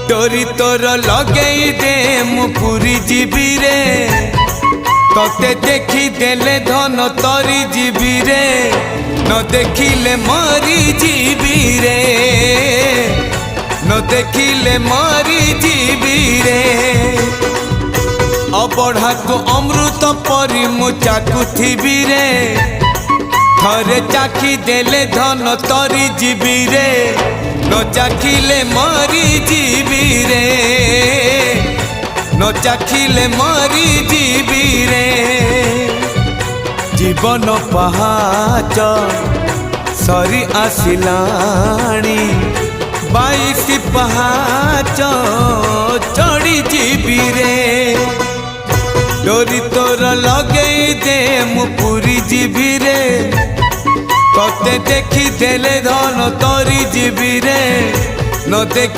डोरी तोर लगई दे मु पूरी जीवी रे तोते देखी देले धन तरी जीवी रे न देखिले मरी जीवी रे न देखिले मरी जीवी रे अबढ़ा को अमृत परी मु चाकुथिबी रे थरे चाखी देले धन तरी जीवी रे न चाखिले मरी जीवी रे न चाखिले मरी जीवी रे जीवन पहाच सरी आसिलाणी 22 पहाच चढ़ी जीवी रे डोरी तोर लगई दे मु पूरी जीवी रे तोते देखी देले धन तरी जीवी रे न देख